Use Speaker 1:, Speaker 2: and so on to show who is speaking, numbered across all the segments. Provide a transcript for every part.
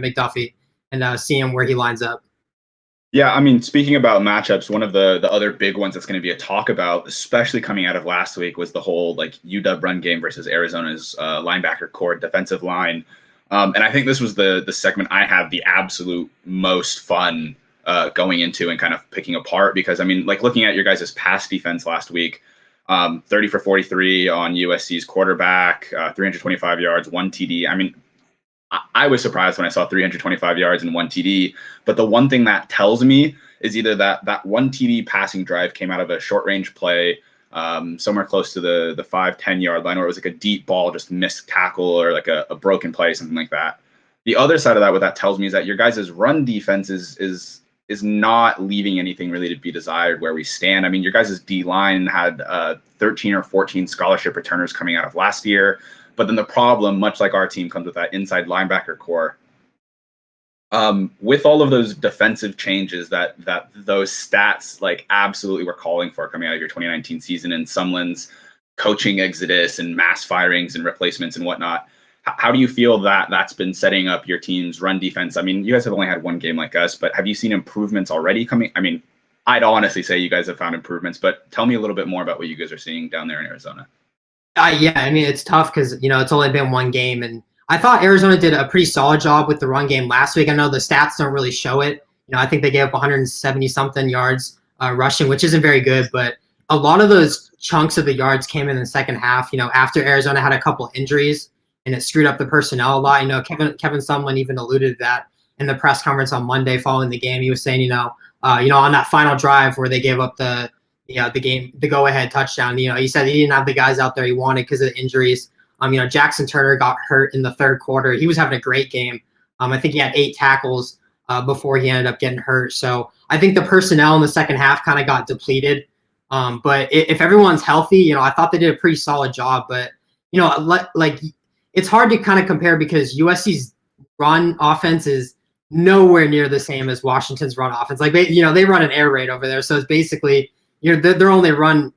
Speaker 1: McDuffie and seeing where he lines up.
Speaker 2: Yeah, I mean, speaking about matchups, one of the other big ones that's going to be a talk about, especially coming out of last week, was the whole like UW run game versus Arizona's linebacker core defensive line. And I think this was the segment I had the absolute most fun going into and kind of picking apart, because I mean, like looking at your guys' pass defense last week, 30 for 43 on USC's quarterback, 325 yards, 1 TD. I mean, I was surprised when I saw 325 yards and 1 TD. But the one thing that tells me is either that 1 TD passing drive came out of a short range play somewhere close to the 5-10 yard line, or it was like a deep ball, just missed tackle, or like a broken play, something like that. The other side of that, what that tells me is that your guys' run defense is not leaving anything really to be desired where we stand. I mean, your guys' D line had 13 or 14 scholarship returners coming out of last year. But then the problem, much like our team, comes with that inside linebacker core. With all of those defensive changes that those stats like absolutely were calling for coming out of your 2019 season, and Sumlin's coaching exodus and mass firings and replacements and whatnot, how do you feel that that's been setting up your team's run defense? I mean, you guys have only had one game like us, but have you seen improvements already coming? I mean, I'd honestly say you guys have found improvements, but tell me a little bit more about what you guys are seeing down there in Arizona.
Speaker 1: Yeah, I mean, it's tough because, it's only been one game. And I thought Arizona did a pretty solid job with the run game last week. I know the stats don't really show it. I think they gave up 170-something yards rushing, which isn't very good. But a lot of those chunks of the yards came in the second half, after Arizona had a couple injuries and it screwed up the personnel a lot. Kevin Sumlin even alluded to that in the press conference on Monday following the game. He was saying, on that final drive where they gave up the go-ahead touchdown. He said he didn't have the guys out there he wanted because of the injuries. Jackson Turner got hurt in the third quarter. He was having a great game. I think he had 8 tackles before he ended up getting hurt. So I think the personnel in the second half kind of got depleted. But if everyone's healthy, I thought they did a pretty solid job. But it's hard to kind of compare because USC's run offense is nowhere near the same as Washington's run offense. Like they run an air raid over there, so it's basically their only run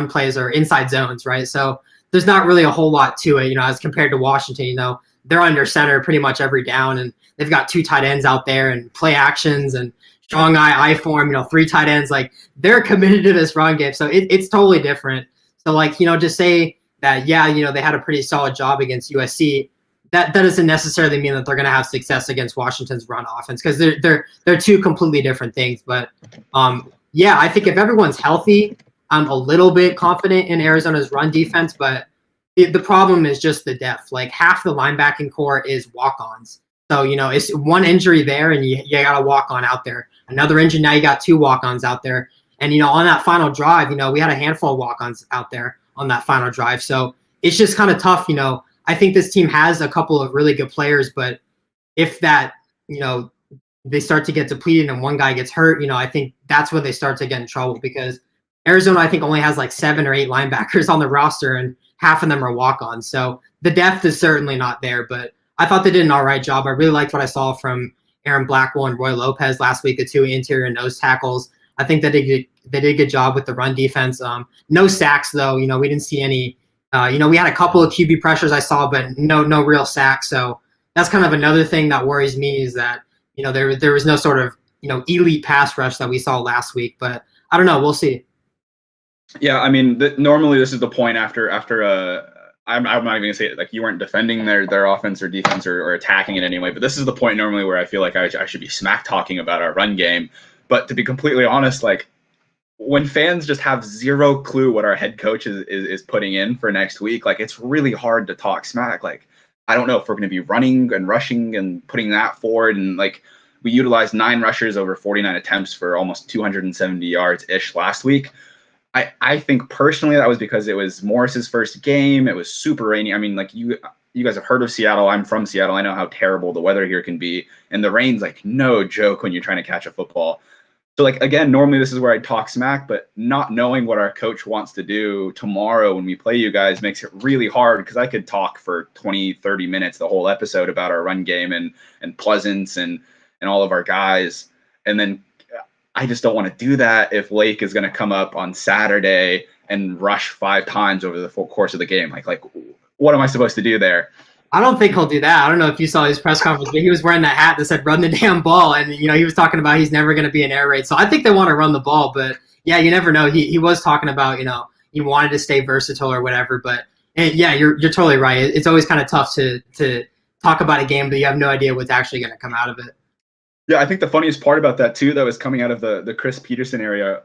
Speaker 1: plays are inside zones, right? So there's not really a whole lot to it, as compared to Washington. They're under center pretty much every down, and they've got 2 tight ends out there and play actions and strong I form. 3 tight ends. Like they're committed to this run game, so it's totally different. So to say that they had a pretty solid job against USC. That doesn't necessarily mean that they're going to have success against Washington's run offense, because they're 2 completely different things. But I think if everyone's healthy, I'm a little bit confident in Arizona's run defense. But the problem is just the depth. Like half the linebacking core is walk-ons. So it's one injury there, and you got a walk-on out there. Another injury, now you got 2 walk-ons out there. And on that final drive, we had a handful of walk-ons out there on that final drive. So it's just kind of tough. I think this team has a couple of really good players, but if that, they start to get depleted and one guy gets hurt, I think that's when they start to get in trouble, because Arizona, I think, only has like 7 or 8 linebackers on the roster, and half of them are walk-ons. So the depth is certainly not there, but I thought they did an all right job. I really liked what I saw from Aaron Blackwell and Roy Lopez last week, the 2 interior nose tackles. I think they did a good job with the run defense. No sacks, though. We didn't see any. We had a couple of QB pressures I saw, but no real sacks. So that's kind of another thing that worries me, is that there was no sort of elite pass rush that we saw last week. But I don't know. We'll see.
Speaker 2: Yeah, I mean, normally this is the point after I'm not even gonna say it, like you weren't defending their offense or defense or attacking it anyway, but this is the point normally where I feel like I should be smack talking about our run game. But to be completely honest, like when fans just have zero clue what our head coach is putting in for next week, like it's really hard to talk smack. Like I don't know if we're going to be running and rushing and putting that forward, and like we utilized 9 rushers over 49 attempts for almost 270 yards ish last week. I think personally that was because it was Morris's first game. It was super rainy. I mean, like you guys have heard of Seattle. I'm from Seattle. I know how terrible the weather here can be, and the rain's like no joke when you're trying to catch a football. So like, again, normally this is where I talk smack, but not knowing what our coach wants to do tomorrow when we play you guys makes it really hard, because I could talk for 20, 30 minutes, the whole episode, about our run game and Pleasance and all of our guys. And then I just don't want to do that if Lake is going to come up on Saturday and rush 5 times over the full course of the game. Like what am I supposed to do there?
Speaker 1: I don't think he'll do that. I don't know if you saw his press conference, but he was wearing that hat that said "Run the damn ball," and he was talking about he's never going to be an air raid. So I think they want to run the ball, but yeah, you never know. He was talking about he wanted to stay versatile or whatever, but and yeah, you're totally right. It's always kind of tough to talk about a game, but you have no idea what's actually going to come out of it.
Speaker 2: Yeah, I think the funniest part about that too, though, is coming out of the Chris Peterson era,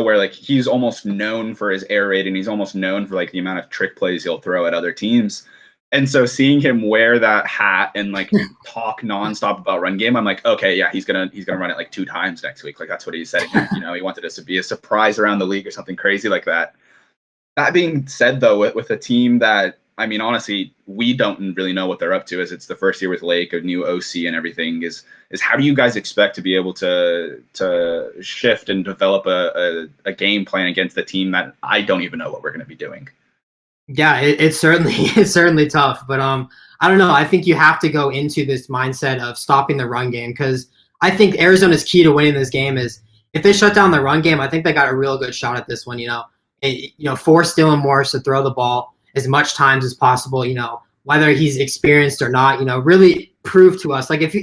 Speaker 2: where like he's almost known for his air raid, and he's almost known for like the amount of trick plays he'll throw at other teams. And so seeing him wear that hat and like talk nonstop about run game, I'm like, okay, yeah, he's gonna run it like 2 times next week. Like that's what he said. He wanted us to be a surprise around the league or something crazy like that. That being said, though, with a team that, I mean, honestly, we don't really know what they're up to, as it's the first year with Lake, a new OC and everything. Is how do you guys expect to be able to shift and develop a game plan against the team that I don't even know what we're going to be doing?
Speaker 1: Yeah, it's certainly tough, but I don't know. I think you have to go into this mindset of stopping the run game, because I think Arizona's key to winning this game is if they shut down the run game. I think they got a real good shot at this one. Force Dylan Morris to throw the ball as much times as possible. Whether he's experienced or not. Really prove to us. Like if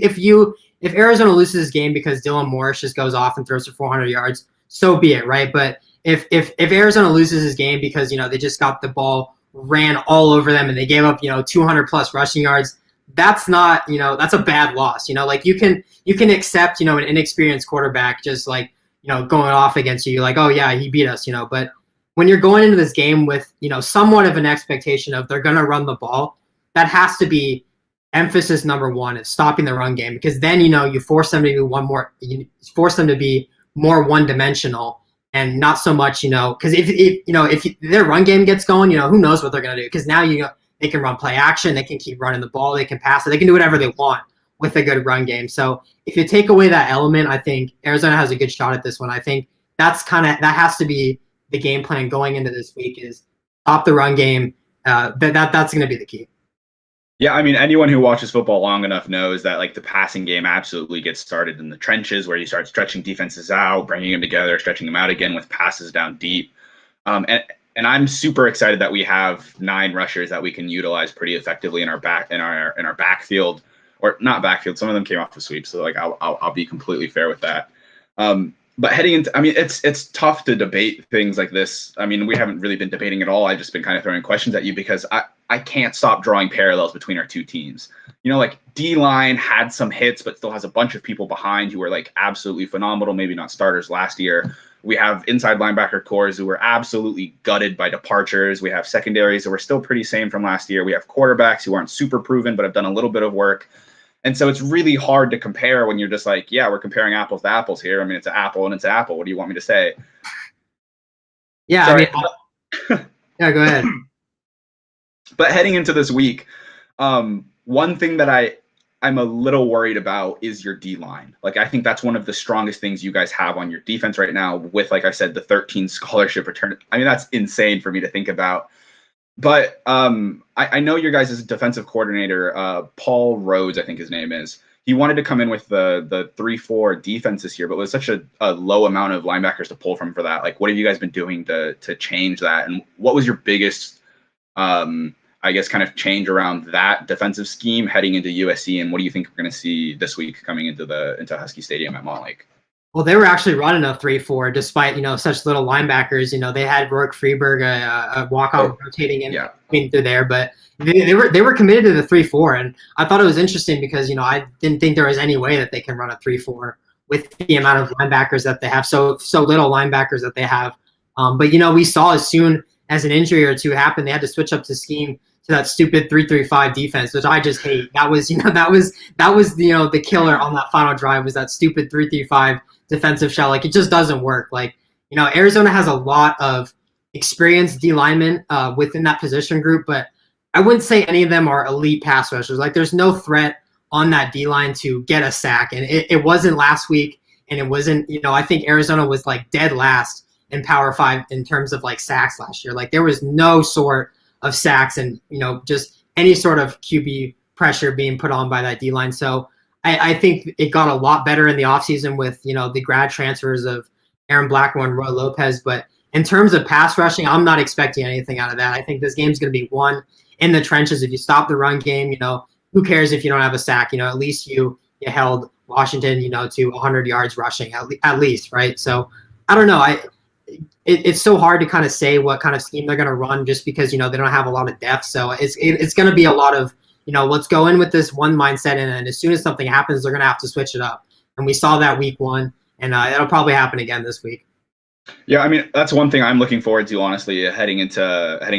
Speaker 1: Arizona loses this game because Dylan Morris just goes off and throws for 400 yards, so be it, right? But if Arizona loses this game because they just got the ball ran all over them and they gave up 200 plus rushing yards, that's not that's a bad loss. Like you can accept an inexperienced quarterback just like going off against you, like, oh yeah, he beat us, but when you're going into this game with somewhat of an expectation of they're going to run the ball, that has to be emphasis number one, is stopping the run game, because then you force them to be more one-dimensional and not so much because if their run game gets going, who knows what they're going to do, because now they can run play action, they can keep running the ball, they can pass it, they can do whatever they want with a good run game. So if you take away that element, I think Arizona has a good shot at this one. I think that has to be the game plan going into this week, is stop the run game. That's going to be the key.
Speaker 2: Yeah, I mean, anyone who watches football long enough knows that like the passing game absolutely gets started in the trenches, where you start stretching defenses out, bringing them together, stretching them out again with passes down deep. And I'm super excited that we have 9 rushers that we can utilize pretty effectively in our backfield, or not backfield. Some of them came off the sweep, so like I'll be completely fair with that. But heading into, I mean, it's tough to debate things like this. I mean, we haven't really been debating at all. I've just been kind of throwing questions at you because I can't stop drawing parallels between our two teams. Like D-line had some hits, but still has a bunch of people behind who are like absolutely phenomenal, maybe not starters last year. We have inside linebacker cores who were absolutely gutted by departures. We have secondaries that were still pretty same from last year. We have quarterbacks who aren't super proven, but have done a little bit of work. And so it's really hard to compare when you're just like, yeah, we're comparing apples to apples here. I mean, it's an apple and it's an apple. What do you want me to say?
Speaker 1: Yeah,
Speaker 2: Sorry.
Speaker 1: Yeah, go ahead.
Speaker 2: But heading into this week, one thing that I'm a little worried about is your D-line. Like, I think that's one of the strongest things you guys have on your defense right now with, like I said, the 13 scholarship return. I mean, that's insane for me to think about. But I know your guys' defensive coordinator, Paul Rhodes, I think his name is. He wanted to come in with the 3-4 defense this year, but with such a low amount of linebackers to pull from for that. Like, what have you guys been doing to change that? And what was your biggest, I guess, kind of change around that defensive scheme heading into USC? And what do you think we're going to see this week coming into Husky Stadium at Montlake?
Speaker 1: Well, they were actually running a 3-4 despite such little linebackers. They had Rourke Freeberg, a walk-on rotating in through there, but they were committed to the 3-4, and I thought it was interesting because I didn't think there was any way that they can run a 3-4 with the amount of linebackers that they have, so little linebackers that they have. But we saw as soon as an injury or two happened, they had to switch up the scheme to that stupid 3-3-5 defense, which I just hate. That was the killer on that final drive, was that stupid 3-3-5 defensive shell. Like, it just doesn't work. Like, Arizona has a lot of experienced D linemen within that position group, but I wouldn't say any of them are elite pass rushers. Like, there's no threat on that D line to get a sack, and it wasn't last week, and it wasn't. I think Arizona was like dead last in Power 5 in terms of like sacks last year. Like, there was no sort of sacks and just any sort of QB pressure being put on by that D line. So I think it got a lot better in the offseason with, the grad transfers of Aaron Blackmore and Roy Lopez. But in terms of pass rushing, I'm not expecting anything out of that. I think this game's going to be won in the trenches. If you stop the run game, who cares if you don't have a sack? At least you held Washington, to 100 yards rushing at least, right? So I don't know. It's so hard to kind of say what kind of scheme they're going to run just because they don't have a lot of depth. So it's going to be a lot of let's go in with this one mindset, and as soon as something happens, they're going to have to switch it up. And we saw that week 1, and it'll probably happen again this week.
Speaker 2: Yeah, I mean, that's one thing I'm looking forward to, honestly, heading